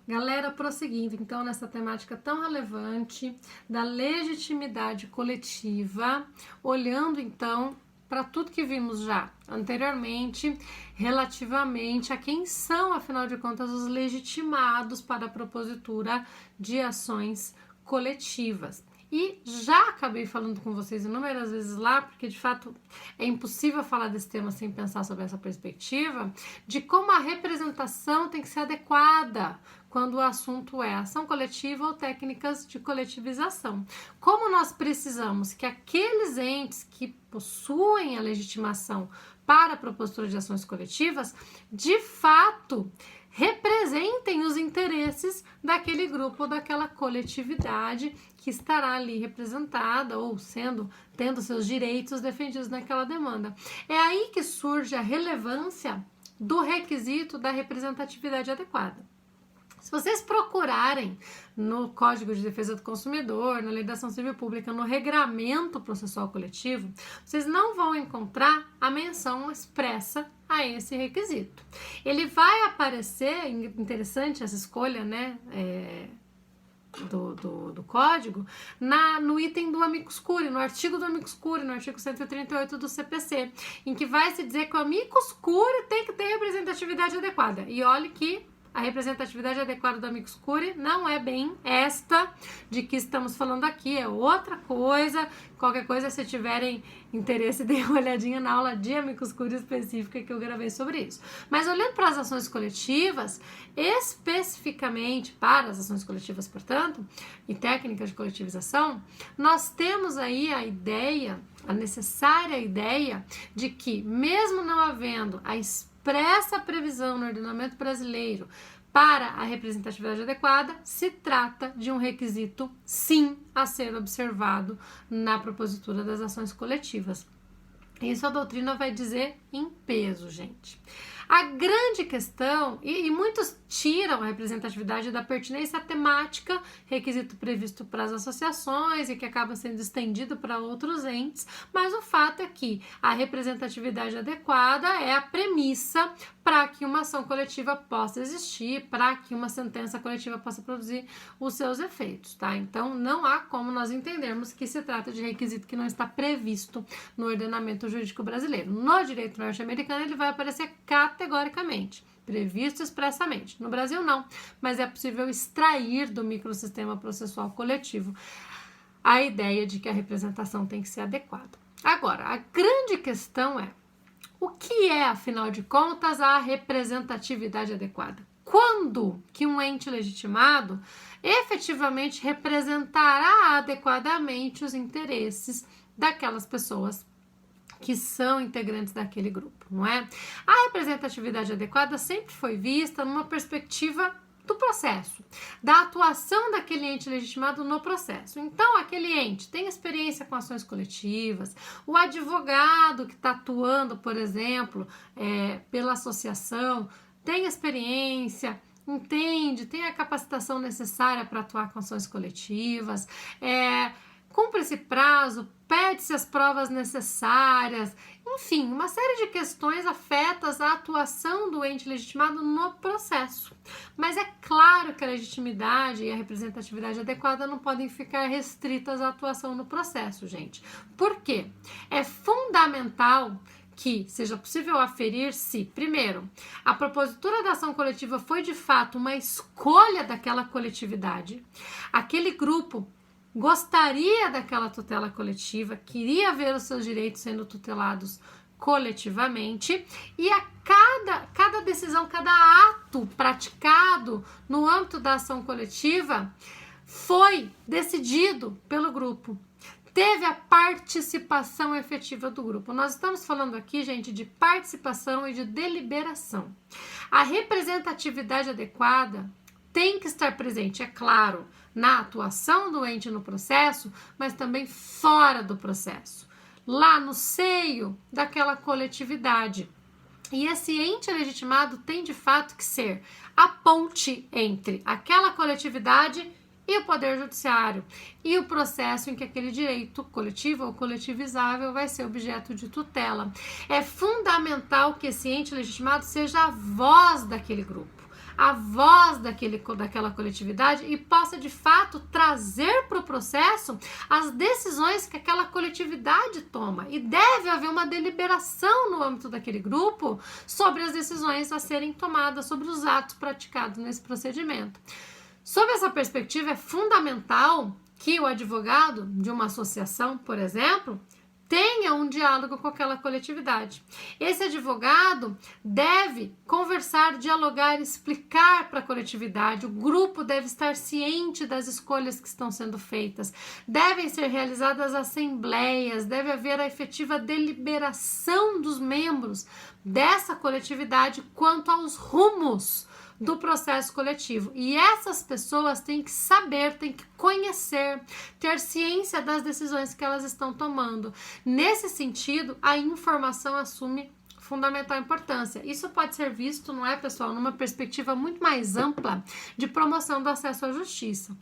Galera, prosseguindo então nessa temática tão relevante da legitimidade coletiva, olhando então para tudo que vimos já anteriormente, relativamente a quem são, afinal de contas, os legitimados para a propositura de ações coletivas. E já acabei falando com vocês inúmeras vezes lá, porque de fato é impossível falar desse tema sem pensar sobre essa perspectiva, de como a representação tem que ser adequada quando o assunto é ação coletiva ou técnicas de coletivização. Como nós precisamos que aqueles entes que possuem a legitimação para a propositura de ações coletivas, de fato, representem os interesses daquele grupo ou daquela coletividade que estará ali representada ou tendo seus direitos defendidos naquela demanda. É aí que surge a relevância do requisito da representatividade adequada. Se vocês procurarem no Código de Defesa do Consumidor, na Lei da Ação Civil Pública, no Regramento Processual Coletivo, vocês não vão encontrar a menção expressa a esse requisito. Ele vai aparecer, interessante essa escolha, né, do código, no item do amicus curiae, no artigo do amicus curiae, no artigo 138 do CPC, em que vai se dizer que o amicus curiae tem que ter representatividade adequada. E olhe que a representatividade adequada do amicus curiae não é bem esta de que estamos falando aqui, é outra coisa. Qualquer coisa, se tiverem interesse, deem uma olhadinha na aula de amicus curiae específica que eu gravei sobre isso. Mas olhando para as ações coletivas, especificamente para as ações coletivas, portanto, e técnicas de coletivização, nós temos aí a necessária ideia de que, mesmo não havendo a expressa previsão no ordenamento brasileiro para a representatividade adequada, se trata de um requisito, sim, a ser observado na propositura das ações coletivas. Isso a doutrina vai dizer em peso, gente. A grande questão, e muitos tiram a representatividade da pertinência temática, requisito previsto para as associações e que acaba sendo estendido para outros entes, mas o fato é que a representatividade adequada é a premissa para que uma ação coletiva possa existir, para que uma sentença coletiva possa produzir os seus efeitos, tá? Então, não há como nós entendermos que se trata de requisito que não está previsto no ordenamento jurídico brasileiro. No direito norte-americano, ele vai aparecer categoricamente, previsto expressamente. No Brasil, não, mas é possível extrair do microsistema processual coletivo a ideia de que a representação tem que ser adequada. Agora, a grande questão é: o que é, afinal de contas, a representatividade adequada? Quando que um ente legitimado efetivamente representará adequadamente os interesses daquelas pessoas que são integrantes daquele grupo, não é? A representatividade adequada sempre foi vista numa perspectiva do processo, da atuação daquele ente legitimado no processo. Então, aquele ente tem experiência com ações coletivas, o advogado que está atuando, por exemplo, pela associação, tem experiência, entende, tem a capacitação necessária para atuar com ações coletivas, cumpre esse prazo, pede-se as provas necessárias, enfim, uma série de questões afetas à atuação do ente legitimado no processo. Mas é claro que a legitimidade e a representatividade adequada não podem ficar restritas à atuação no processo, gente. Por quê? É fundamental que seja possível aferir se, primeiro, a propositura da ação coletiva foi de fato uma escolha daquela coletividade, aquele grupo gostaria daquela tutela coletiva, queria ver os seus direitos sendo tutelados coletivamente, e a cada decisão, cada ato praticado no âmbito da ação coletiva foi decidido pelo grupo. Teve a participação efetiva do grupo. Nós estamos falando aqui, gente, de participação e de deliberação. A representatividade adequada tem que estar presente, é claro, na atuação do ente no processo, mas também fora do processo, lá no seio daquela coletividade. E esse ente legitimado tem de fato que ser a ponte entre aquela coletividade e o Poder Judiciário e o processo em que aquele direito coletivo ou coletivizável vai ser objeto de tutela. É fundamental que esse ente legitimado seja a voz daquele grupo, a voz daquela coletividade e possa de fato trazer para o processo as decisões que aquela coletividade toma. E deve haver uma deliberação no âmbito daquele grupo sobre as decisões a serem tomadas, sobre os atos praticados nesse procedimento. Sob essa perspectiva, é fundamental que o advogado de uma associação, por exemplo, tenha um diálogo com aquela coletividade. Esse advogado deve conversar, dialogar, explicar para a coletividade. O grupo deve estar ciente das escolhas que estão sendo feitas. Devem ser realizadas assembleias, deve haver a efetiva deliberação dos membros dessa coletividade quanto aos rumos do processo coletivo. E essas pessoas têm que saber, têm que conhecer, ter ciência das decisões que elas estão tomando. Nesse sentido, a informação assume fundamental importância. Isso pode ser visto, não é, pessoal, numa perspectiva muito mais ampla de promoção do acesso à justiça.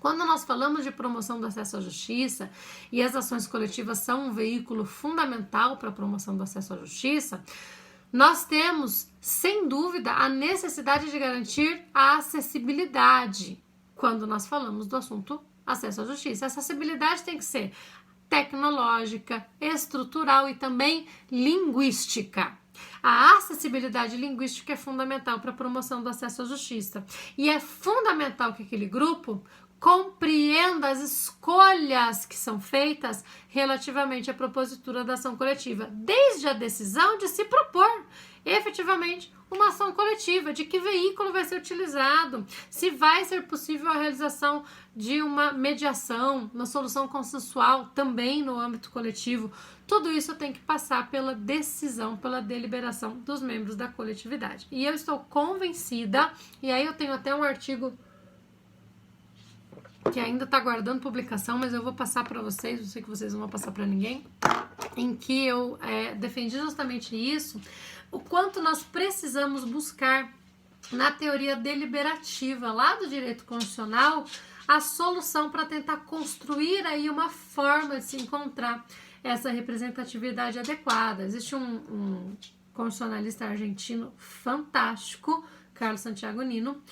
Quando nós falamos de promoção do acesso à justiça e as ações coletivas são um veículo fundamental para a promoção do acesso à justiça, nós temos, sem dúvida, a necessidade de garantir a acessibilidade quando nós falamos do assunto acesso à justiça. Essa acessibilidade tem que ser tecnológica, estrutural e também linguística. A acessibilidade linguística é fundamental para a promoção do acesso à justiça. E é fundamental que aquele grupo compreenda as escolhas que são feitas relativamente à propositura da ação coletiva, desde a decisão de se propor efetivamente uma ação coletiva, de que veículo vai ser utilizado, se vai ser possível a realização de uma mediação, uma solução consensual também no âmbito coletivo. Tudo isso tem que passar pela decisão, pela deliberação dos membros da coletividade. E eu estou convencida, e aí eu tenho até um artigo que ainda está aguardando publicação, mas eu vou passar para vocês, eu sei que vocês não vão passar para ninguém, em que eu defendi justamente isso, o quanto nós precisamos buscar na teoria deliberativa lá do direito constitucional a solução para tentar construir aí uma forma de se encontrar essa representatividade adequada. Existe um constitucionalista argentino fantástico, Carlos Santiago Nino,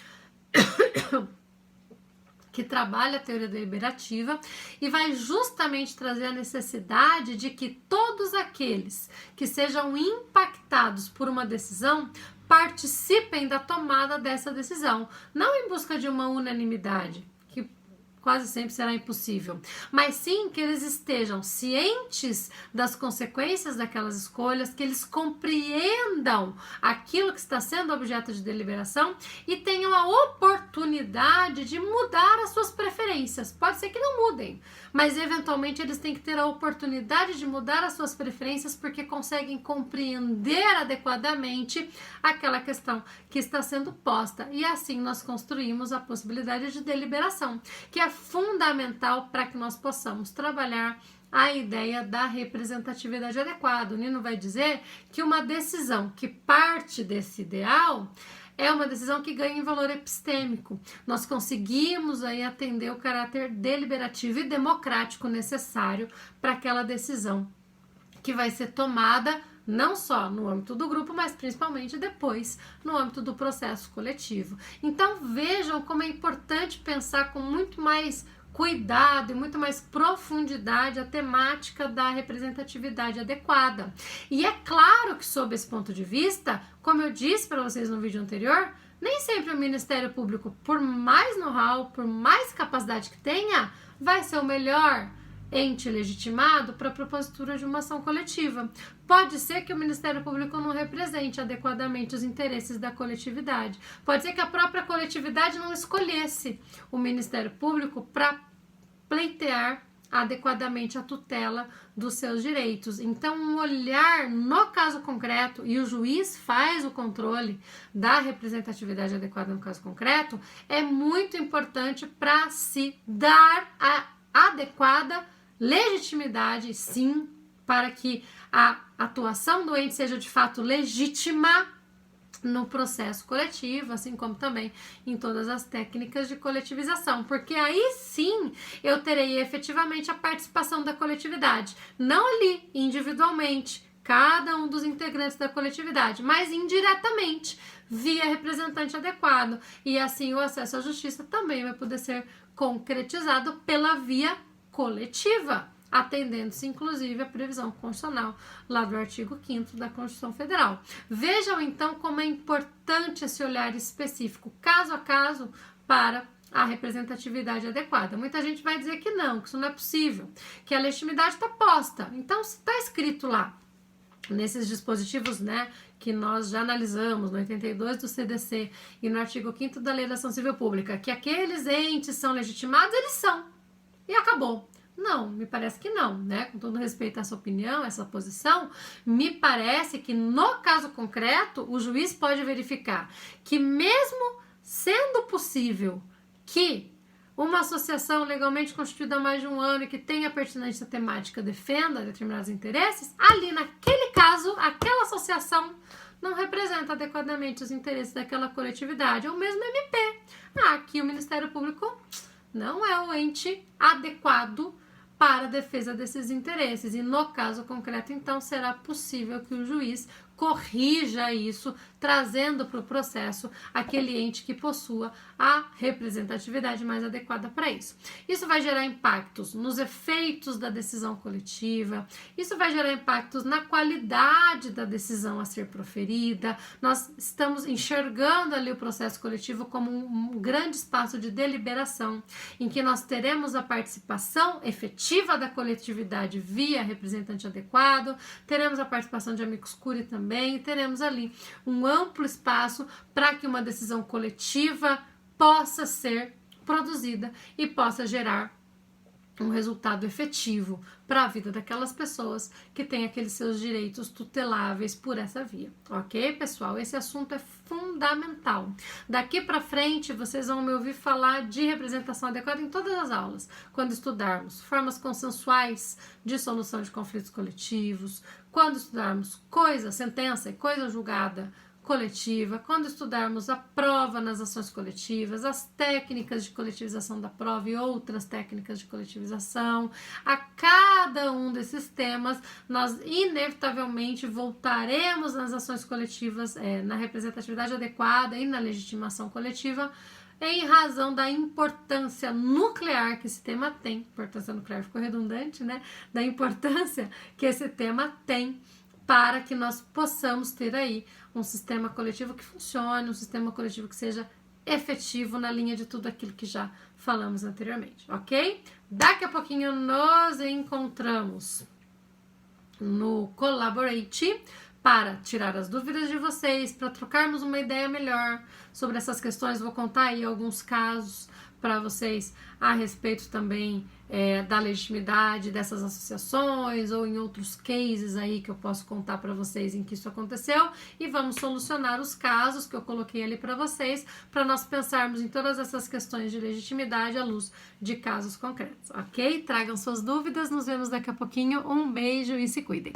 que trabalha a teoria deliberativa e vai justamente trazer a necessidade de que todos aqueles que sejam impactados por uma decisão participem da tomada dessa decisão, não em busca de uma unanimidade, que quase sempre será impossível, mas sim que eles estejam cientes das consequências daquelas escolhas, que eles compreendam aquilo que está sendo objeto de deliberação e tenham a oportunidade de mudar as suas preferências. Pode ser que não mudem, mas eventualmente eles têm que ter a oportunidade de mudar as suas preferências porque conseguem compreender adequadamente aquela questão que está sendo posta. E assim nós construímos a possibilidade de deliberação, que é fundamental para que nós possamos trabalhar a ideia da representatividade adequada. O Nino vai dizer que uma decisão que parte desse ideal é uma decisão que ganha em valor epistêmico. Nós conseguimos aí atender o caráter deliberativo e democrático necessário para aquela decisão que vai ser tomada não só no âmbito do grupo, mas principalmente depois no âmbito do processo coletivo. Então vejam como é importante pensar com muito mais cuidado e muito mais profundidade a temática da representatividade adequada. E é claro que sob esse ponto de vista, como eu disse para vocês no vídeo anterior, nem sempre o Ministério Público, por mais know-how, por mais capacidade que tenha, vai ser o melhor ente legitimado para a propositura de uma ação coletiva. Pode ser que o Ministério Público não represente adequadamente os interesses da coletividade. Pode ser que a própria coletividade não escolhesse o Ministério Público para pleitear adequadamente a tutela dos seus direitos. Então, um olhar no caso concreto, e o juiz faz o controle da representatividade adequada no caso concreto, é muito importante para se dar a adequada legitimidade, sim, para que a atuação do ente seja de fato legítima no processo coletivo, assim como também em todas as técnicas de coletivização, porque aí sim eu terei efetivamente a participação da coletividade, não ali individualmente, cada um dos integrantes da coletividade, mas indiretamente, via representante adequado. E assim o acesso à justiça também vai poder ser concretizado pela via coletiva, atendendo-se inclusive à previsão constitucional lá do artigo 5º da Constituição Federal. Vejam então como é importante esse olhar específico, caso a caso, para a representatividade adequada. Muita gente vai dizer que isso não é possível, que a legitimidade está posta. Então, se está escrito lá, nesses dispositivos, que nós já analisamos no 82 do CDC e no artigo 5º da Lei da Ação Civil Pública, que aqueles entes são legitimados, eles são. E acabou. Não, me parece que não, Com todo respeito à sua opinião, essa posição, me parece que no caso concreto, o juiz pode verificar que mesmo sendo possível que uma associação legalmente constituída há mais de um ano e que tenha pertinência temática defenda determinados interesses, ali naquele caso, aquela associação não representa adequadamente os interesses daquela coletividade, ou mesmo MP. Aqui o Ministério Público não é o ente adequado para a defesa desses interesses. E no caso concreto, então, será possível que o juiz corrija isso, trazendo para o processo aquele ente que possua a representatividade mais adequada para isso. Isso vai gerar impactos nos efeitos da decisão coletiva, isso vai gerar impactos na qualidade da decisão a ser proferida. Nós estamos enxergando ali o processo coletivo como um grande espaço de deliberação, em que nós teremos a participação efetiva da coletividade via representante adequado, teremos a participação de amicus curiae também, e teremos ali um amplo espaço para que uma decisão coletiva possa ser produzida e possa gerar um resultado efetivo para a vida daquelas pessoas que têm aqueles seus direitos tuteláveis por essa via. Ok, pessoal? Esse assunto é fundamental. Daqui para frente, vocês vão me ouvir falar de representação adequada em todas as aulas, quando estudarmos formas consensuais de solução de conflitos coletivos, quando estudarmos sentença e coisa julgada coletiva, quando estudarmos a prova nas ações coletivas, as técnicas de coletivização da prova e outras técnicas de coletivização. A cada um desses temas, nós inevitavelmente voltaremos nas ações coletivas, na representatividade adequada e na legitimação coletiva, em razão da importância nuclear que esse tema tem. Importância nuclear ficou redundante, Da importância que esse tema tem para que nós possamos ter aí um sistema coletivo que funcione, um sistema coletivo que seja efetivo na linha de tudo aquilo que já falamos anteriormente, ok? Daqui a pouquinho nos encontramos no Collaborate para tirar as dúvidas de vocês, para trocarmos uma ideia melhor sobre essas questões. Vou contar aí alguns casos para vocês a respeito também da legitimidade dessas associações ou em outros cases aí que eu posso contar para vocês em que isso aconteceu, e vamos solucionar os casos que eu coloquei ali para vocês, para nós pensarmos em todas essas questões de legitimidade à luz de casos concretos, ok? Tragam suas dúvidas, nos vemos daqui a pouquinho, um beijo e se cuidem!